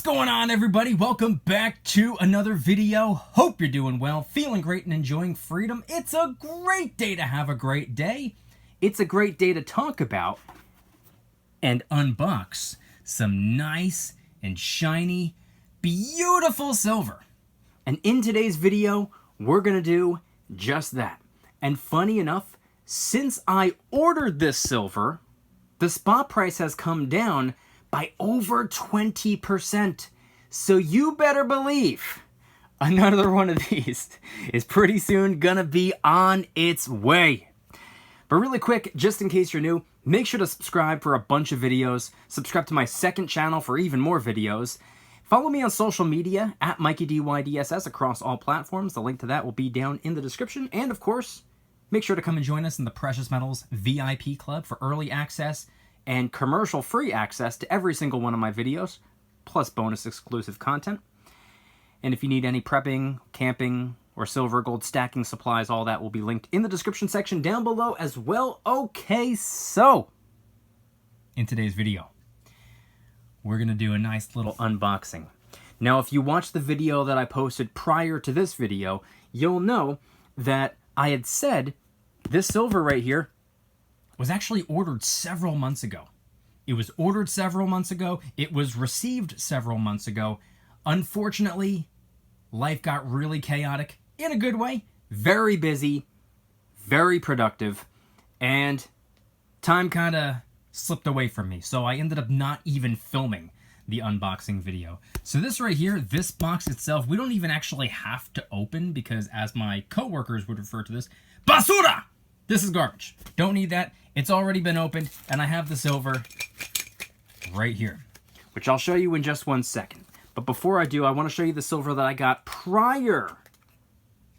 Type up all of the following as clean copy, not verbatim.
going on, everybody? Welcome back to another video. Hope you're doing well, feeling great, and enjoying freedom. It's a great day to have a great day. It's a great day to talk about and unbox some nice and shiny, beautiful silver. And in today's video, we're going to do just that. And funny enough, since I ordered this silver, the spot price has come down by over 20%. So you better believe another one of these is pretty soon gonna be on its way. But really quick, just in case you're new, make sure to subscribe for a bunch of videos. Subscribe to my second channel for even more videos. Follow me on social media at Mykie DYDSS across all platforms. The link to that will be down in the description. And of course, make sure to come and join us in the Precious Metals VIP Club for early access and commercial-free access to every single one of my videos, plus bonus exclusive content. And if you need any prepping, camping, or silver gold stacking supplies, all that will be linked in the description section down below as well. Okay, so in today's video, we're going to do a nice little unboxing. Now, if you watched the video that I posted prior to this video, you'll know that I had said this silver right here was actually ordered several months ago. It was ordered several months ago. It was received several months ago. Unfortunately, life got really chaotic in a good way. Very busy, very productive, and time kind of slipped away from me. So I ended up not even filming the unboxing video. So this right here, this box itself, we don't even actually have to open because, as my coworkers would refer to this, basura! This is garbage. Don't need that. It's already been opened, and I have the silver right here, which I'll show you in just one second. But before I do, I want to show you the silver that I got prior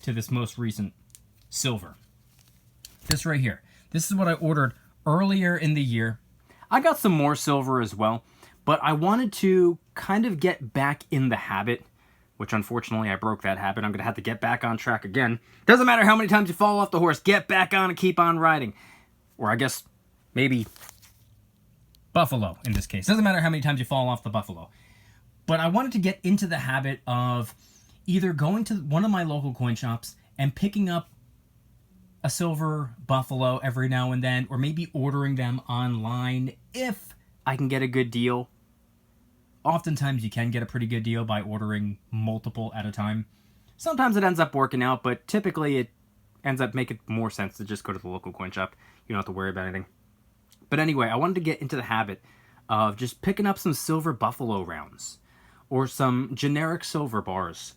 to this most recent silver. This right here. This is what I ordered earlier in the year. I got some more silver as well, but I wanted to kind of get back in the habit, which unfortunately I broke that habit. I'm going to have to get back on track again. Doesn't matter how many times you fall off the horse, get back on and keep on riding. Or I guess maybe buffalo in this case. Doesn't matter how many times you fall off the buffalo. But I wanted to get into the habit of either going to one of my local coin shops and picking up a silver buffalo every now and then, or maybe ordering them online if I can get a good deal. Oftentimes you can get a pretty good deal by ordering multiple at a time. Sometimes it ends up working out, but typically it ends up making more sense to just go to the local coin shop. You don't have to worry about anything. But anyway, I wanted to get into the habit of just picking up some silver buffalo rounds or some generic silver bars.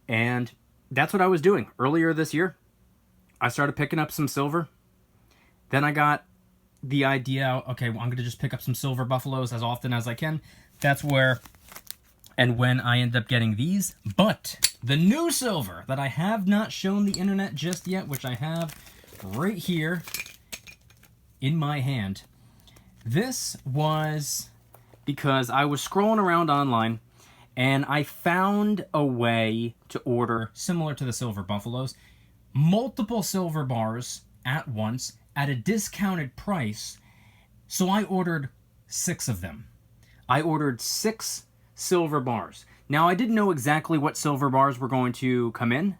And that's what I was doing earlier this year. I started picking up some silver. Then I got the idea, okay, well, I'm going to just pick up some silver buffaloes as often as I can. That's where and when I end up getting these. But the new silver that I have not shown the internet just yet, which I have right here in my hand. This was because I was scrolling around online and I found a way to order, similar to the silver buffaloes, multiple silver bars at once at a discounted price. So I ordered 6 of them. I ordered 6 silver bars. Now, I didn't know exactly what silver bars were going to come in.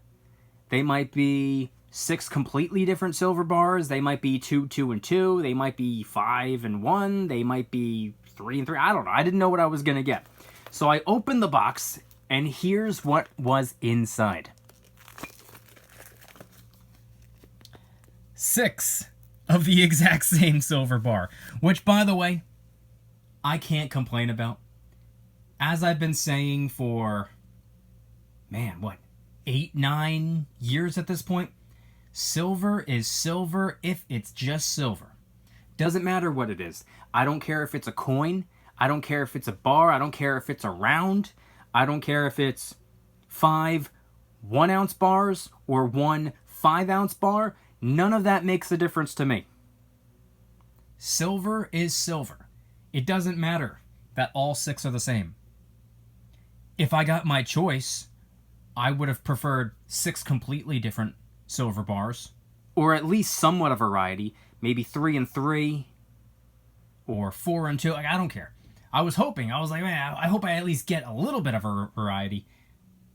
They might be 6 completely different silver bars. They might be 2, 2, and 2. They might be 5 and 1. They might be 3 and 3. I don't know. I didn't know what I was going to get. So I opened the box, and here's what was inside. 6 of the exact same silver bar, which, by the way, I can't complain about. As I've been saying for, man, what, 8, 9 years at this point, silver is silver if it's just silver. Doesn't matter what it is. I don't care if it's a coin. I don't care if it's a bar. I don't care if it's a round. I don't care if it's 5 1-ounce bars or 1 5-ounce bar. None of that makes a difference to me. Silver is silver. It doesn't matter that all 6 are the same. If I got my choice, I would have preferred 6 completely different silver bars, or at least somewhat of variety, maybe 3 and 3, or 4 and 2. Like, I don't care. I was hoping. I was like, man, I hope I at least get a little bit of a variety.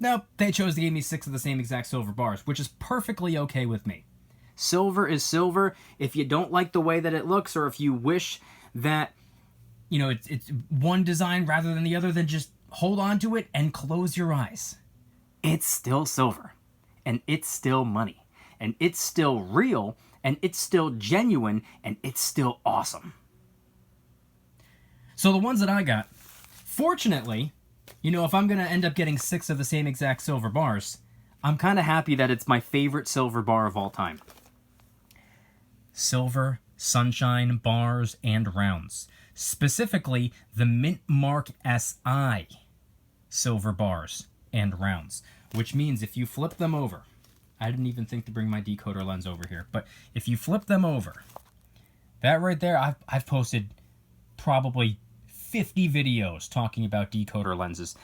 Nope, they chose to give me 6 of the same exact silver bars, which is perfectly okay with me. Silver is silver. If you don't like the way that it looks, or if you wish that, you know, it's one design rather than the other, then just hold on to it and close your eyes. It's still silver, and it's still money, and it's still real, and it's still genuine, and it's still awesome. So the ones that I got, fortunately, you know, if I'm going to end up getting 6 of the same exact silver bars, I'm kind of happy that it's my favorite silver bar of all time. Silver Sunshine bars and rounds. Specifically, the Mint Mark SI silver bars and rounds. Which means if you flip them over, I didn't even think to bring my decoder lens over here, but if you flip them over, that right there, I've posted probably 50 videos talking about decoder lenses.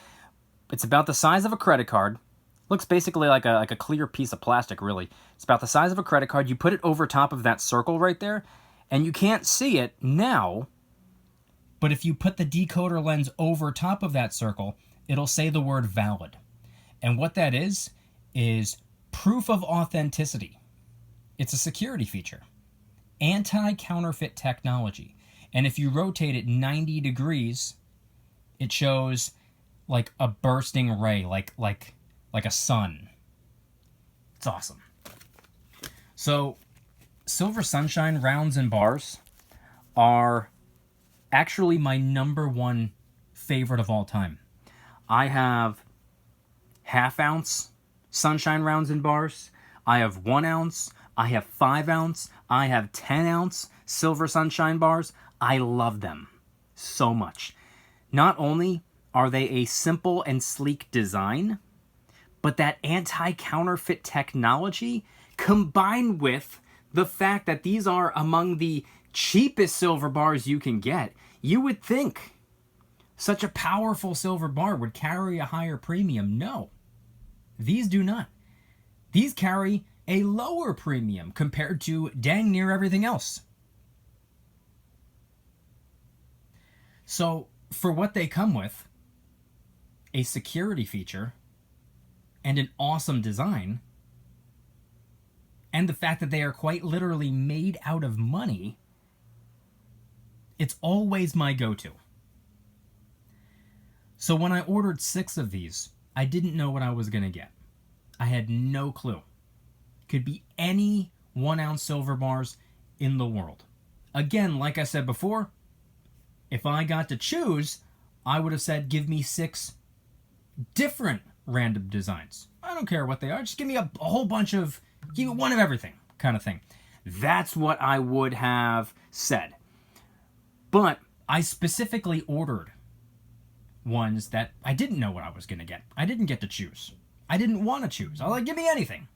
It's about the size of a credit card. Looks basically like a clear piece of plastic, really. It's about the size of a credit card. You put it over top of that circle right there, and you can't see it now, but if you put the decoder lens over top of that circle, it'll say the word valid. And what that is proof of authenticity. It's a security feature. Anti-counterfeit technology. And if you rotate it 90 degrees, it shows like a bursting ray, like a sun. It's awesome. So, Silver Sunshine rounds and bars are actually my #1 favorite of all time. I have half-ounce Sunshine rounds and bars. I have 1 ounce. I have 5 ounce. I have 10 ounce Silver Sunshine bars. I love them so much. Not only are they a simple and sleek design, but that anti-counterfeit technology combined with the fact that these are among the cheapest silver bars you can get, you would think such a powerful silver bar would carry a higher premium. No, these do not. These carry a lower premium compared to dang near everything else. So, for what they come with, a security feature, and an awesome design, and the fact that they are quite literally made out of money, it's always my go-to. So when I ordered 6 of these, I didn't know what I was going to get. I had no clue. Could be any 1 ounce silver bars in the world. Again, like I said before, if I got to choose, I would have said give me 6 different random designs. I don't care what they are. Just give me a whole bunch of, give me one of everything kind of thing. That's what I would have said. But I specifically ordered ones that I didn't know what I was going to get. I didn't get to choose. I didn't want to choose. I was like, give me anything.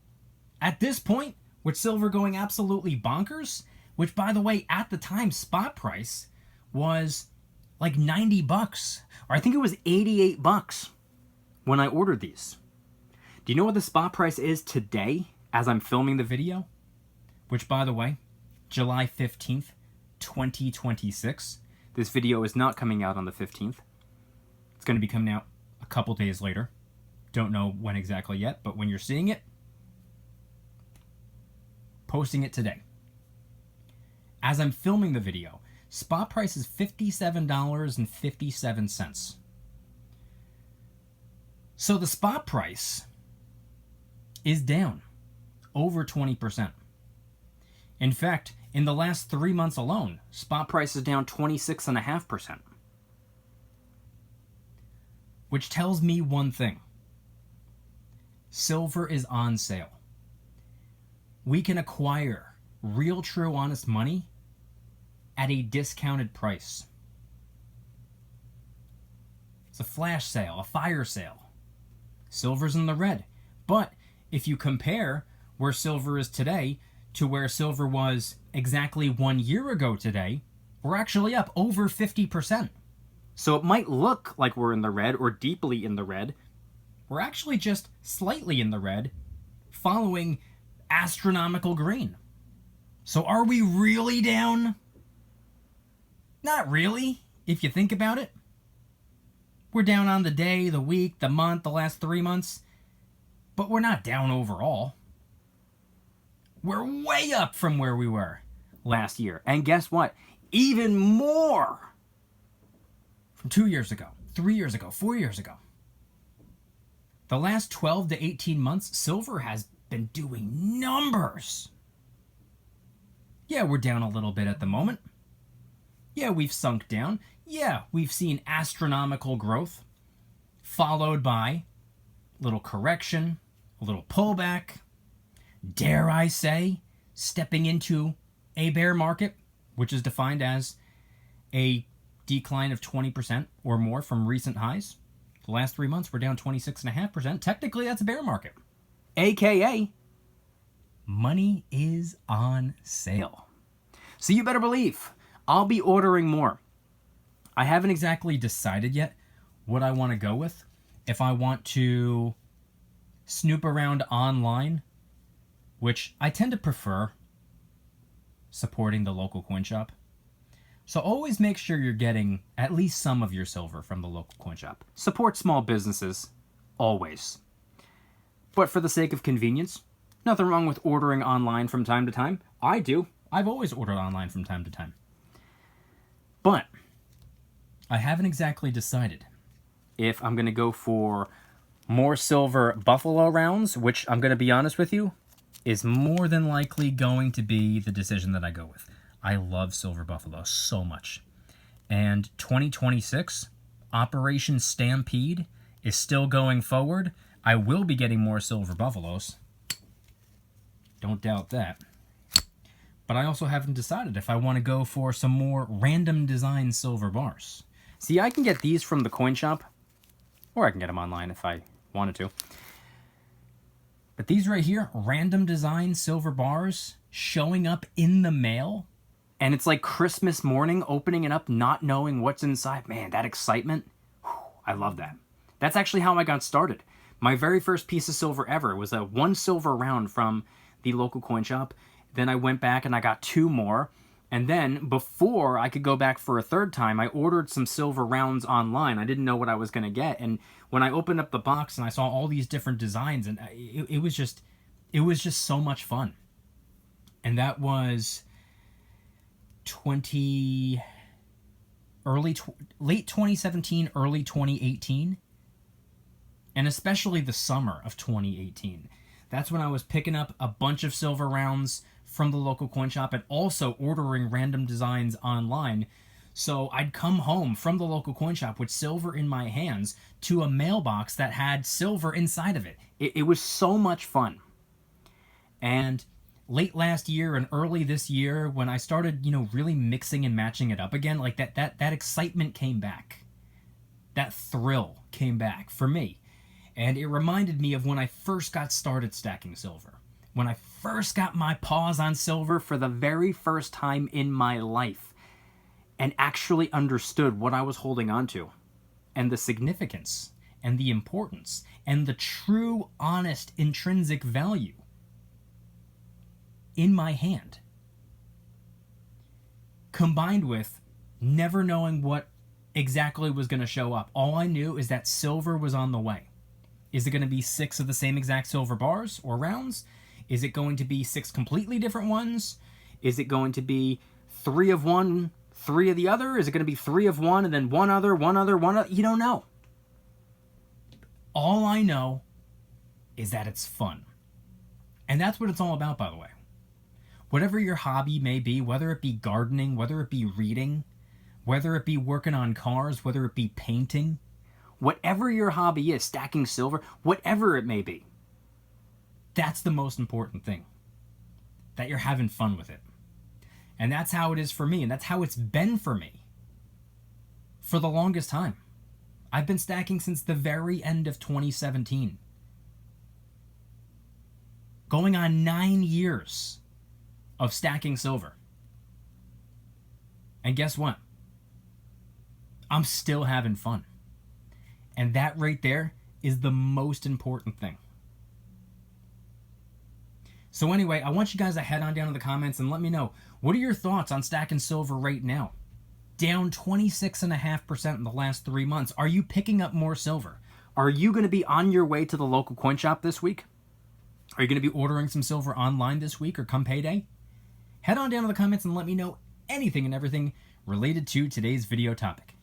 At this point, with silver going absolutely bonkers, which by the way, at the time, spot price was like $90, or I think it was $88 when I ordered these. Do you know what the spot price is today as I'm filming the video? Which, by the way, July 15th, 2026. This video is not coming out on the 15th. It's going to be coming out a couple days later. Don't know when exactly yet, but when you're seeing it, posting it today. As I'm filming the video, spot price is $57.57. So the spot price is down over 20%. In fact, in the last 3 months alone, spot price is down 26.5%. Which tells me one thing. Silver is on sale. We can acquire real, true, honest money at a discounted price. It's a flash sale, a fire sale. Silver's in the red. But if you compare where silver is today to where silver was exactly 1 year ago today, we're actually up over 50%. So it might look like we're in the red or deeply in the red. We're actually just slightly in the red, following astronomical green. So are we really down? Not really, if you think about it. We're down on the day, the week, the month, the last 3 months. But we're not down overall. We're way up from where we were last year. And guess what? Even more from 2 years ago, 3 years ago, 4 years ago. The last 12 to 18 months, silver has been doing numbers. Yeah, we're down a little bit at the moment. Yeah, we've sunk down. Yeah, we've seen astronomical growth, followed by a little correction, a little pullback, dare I say, stepping into a bear market, which is defined as a decline of 20% or more from recent highs. The last 3 months, we're down 26.5%. Technically, that's a bear market. AKA, money is on sale. So you better believe I'll be ordering more. I haven't exactly decided yet what I want to go with. If I want to snoop around online, which I tend to prefer supporting the local coin shop. So always make sure you're getting at least some of your silver from the local coin shop. Support small businesses, always. But for the sake of convenience, nothing wrong with ordering online from time to time. I do. I've always ordered online from time to time. But I haven't exactly decided if I'm going to go for more silver buffalo rounds, which I'm going to be honest with you, is more than likely going to be the decision that I go with. I love silver buffalo so much. And 2026, Operation Stampede is still going forward. I will be getting more silver buffaloes. Don't doubt that. But I also haven't decided if I want to go for some more random design silver bars. See, I can get these from the coin shop, or I can get them online if I wanted to. But these right here, random design silver bars showing up in the mail, and it's like Christmas morning, opening it up, not knowing what's inside. Man, that excitement, I love that. That's actually how I got started. My very first piece of silver ever was a 1 silver round from the local coin shop. Then I went back and I got 2 more. And then before I could go back for a third time, I ordered some silver rounds online. I didn't know what I was going to get. And when I opened up the box and I saw all these different designs, and it was just so much fun. And that was late 2017, early 2018, and especially the summer of 2018. That's when I was picking up a bunch of silver rounds from the local coin shop and also ordering random designs online. So I'd come home from the local coin shop with silver in my hands to a mailbox that had silver inside of it. It was so much fun. And late last year and early this year, when I started, really mixing and matching it up again, like that excitement came back. That thrill came back for me. And it reminded me of when I first got started stacking silver. When I first got my paws on silver for the very first time in my life and actually understood what I was holding on to and the significance and the importance and the true, honest, intrinsic value in my hand, combined with never knowing what exactly was going to show up. All I knew is that silver was on the way. Is it going to be 6 of the same exact silver bars or rounds? Is it going to be 6 completely different ones? Is it going to be 3 of one, 3 of the other? Is it going to be 3 of one and then one other? You don't know. All I know is that it's fun. And that's what it's all about, by the way. Whatever your hobby may be, whether it be gardening, whether it be reading, whether it be working on cars, whether it be painting, whatever your hobby is, stacking silver, whatever it may be, that's the most important thing. That you're having fun with it. And that's how it is for me, and that's how it's been for me for the longest time. I've been stacking since the very end of 2017. Going on 9 years of stacking silver. And guess what? I'm still having fun. And that right there is the most important thing. So anyway, I want you guys to head on down in the comments and let me know, what are your thoughts on stacking silver right now? down 26.5% in the last 3 months. Are you picking up more silver? Are you going to be on your way to the local coin shop this week? Are you going to be ordering some silver online this week or come payday? Head on down to the comments and let me know anything and everything related to today's video topic.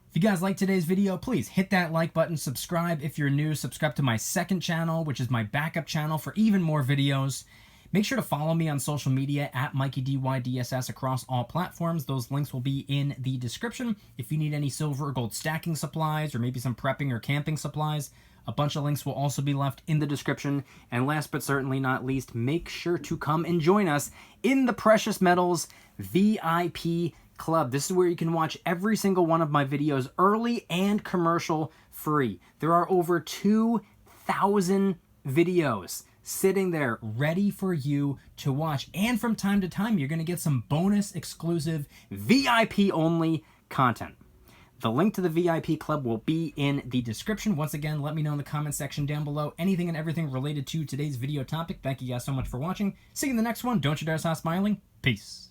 If you guys like today's video, please hit that like button, subscribe if you're new, subscribe to my second channel, which is my backup channel for even more videos. Make sure to follow me on social media at Mykie DYDSS across all platforms. Those links will be in the description. If you need any silver or gold stacking supplies or maybe some prepping or camping supplies, a bunch of links will also be left in the description. And last but certainly not least, make sure to come and join us in the Precious Metals VIP Club. This is where you can watch every single one of my videos early and commercial free. There are over 2,000 videos sitting there ready for you to watch. And from time to time, you're going to get some bonus exclusive VIP only content. The link to the VIP club will be in the description. Once again, let me know in the comment section down below anything and everything related to today's video topic. Thank you guys so much for watching. See you in the next one. Don't you dare stop smiling. Peace.